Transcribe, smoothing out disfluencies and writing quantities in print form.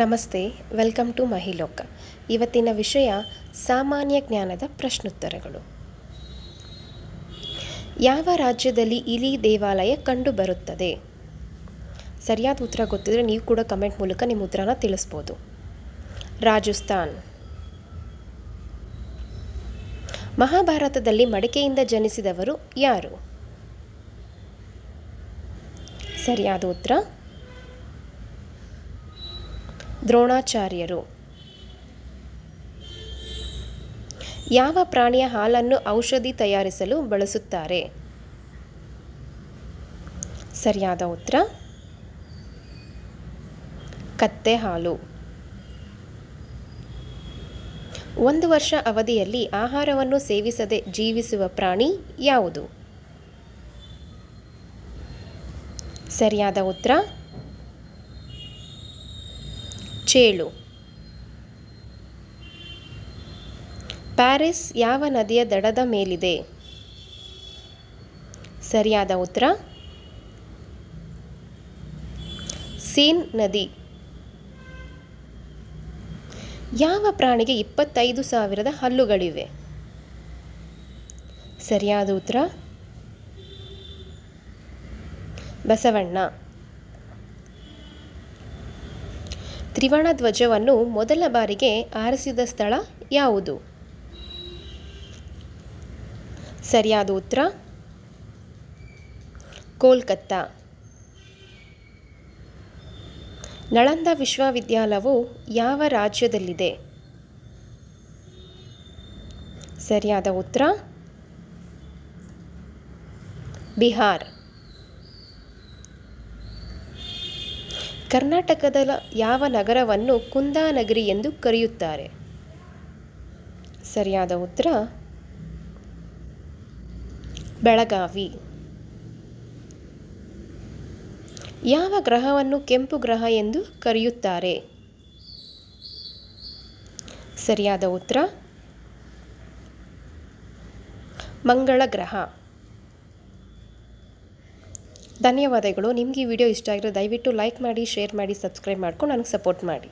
ನಮಸ್ತೆ, welcome to ಮಹಿಲೋಕ. ಇವತ್ತಿನ ವಿಷಯ ಸಾಮಾನ್ಯ ಜ್ಞಾನದ ಪ್ರಶ್ನೋತ್ತರಗಳು. ಯಾವ ರಾಜ್ಯದಲ್ಲಿ ಇಲಿ ದೇವಾಲಯ ಕಂಡುಬರುತ್ತದೆ? ಸರಿಯಾದ ಉತ್ತರ ಗೊತ್ತಿದ್ರೆ ನೀವು ಕೂಡ ಕಮೆಂಟ್ ಮೂಲಕ ನಿಮ್ಮ ಉತ್ತರನ ತಿಳಿಸ್ಬೋದು. ರಾಜಸ್ಥಾನ್. ಮಹಾಭಾರತದಲ್ಲಿ ಮಡಿಕೆಯಿಂದ ಜನಿಸಿದವರು ಯಾರು? ಸರಿಯಾದ ಉತ್ತರ ದ್ರೋಣಾಚಾರ್ಯರು. ಯಾವ ಪ್ರಾಣಿಯ ಹಾಲನ್ನು ಔಷಧಿ ತಯಾರಿಸಲು ಬಳಸುತ್ತಾರೆ? ಸರಿಯಾದ ಉತ್ತರ ಕತ್ತೆ ಹಾಲು. 1 ವರ್ಷ ಅವಧಿಯಲ್ಲಿ ಆಹಾರವನ್ನು ಸೇವಿಸದೆ ಜೀವಿಸುವ ಪ್ರಾಣಿ ಯಾವುದು? ಸರಿಯಾದ ಉತ್ತರ ಚೇಳು. ಪ್ಯಾರಿಸ್ ಯಾವ ನದಿಯ ದಡದ ಮೇಲಿದೆ? ಸರಿಯಾದ ಉತ್ತರ ಸೀನ್ ನದಿ. ಯಾವ ಪ್ರಾಣಿಗೆ 25,000 ಹಲ್ಲುಗಳಿವೆ? ಸರಿಯಾದ ಉತ್ತರ ಬಸವಣ್ಣ. ತ್ರಿವರ್ಣ ಧ್ವಜವನ್ನು ಮೊದಲ ಬಾರಿಗೆ ಆರಿಸಿದ ಸ್ಥಳ ಯಾವುದು? ಸರಿಯಾದ ಉತ್ತರ ಕೋಲ್ಕತ್ತಾ. ನಳಂದ ವಿಶ್ವವಿದ್ಯಾಲಯವು ಯಾವ ರಾಜ್ಯದಲ್ಲಿದೆ? ಸರಿಯಾದ ಉತ್ತರ ಬಿಹಾರ್. ಕರ್ನಾಟಕದ ಯಾವ ನಗರವನ್ನು ಕುಂದಾನಗರಿ ಎಂದು ಕರೆಯುತ್ತಾರೆ? ಸರಿಯಾದ ಉತ್ತರ ಬೆಳಗಾವಿ. ಯಾವ ಗ್ರಹವನ್ನು ಕೆಂಪು ಗ್ರಹ ಎಂದು ಕರೆಯುತ್ತಾರೆ? ಸರಿಯಾದ ಉತ್ತರ ಮಂಗಳ ಗ್ರಹ. ಧನ್ಯವಾದಗಳು. ನಿಮಗೆ ಈ ವಿಡಿಯೋ ಇಷ್ಟ ಆಗಿದ್ರೆ ದಯವಿಟ್ಟು ಲೈಕ್ ಮಾಡಿ, ಶೇರ್ ಮಾಡಿ, ಸಬ್ಸ್ಕ್ರೈಬ್ ಮಾಡ್ಕೊಂಡು ನನಗೆ ಸಪೋರ್ಟ್ ಮಾಡಿ.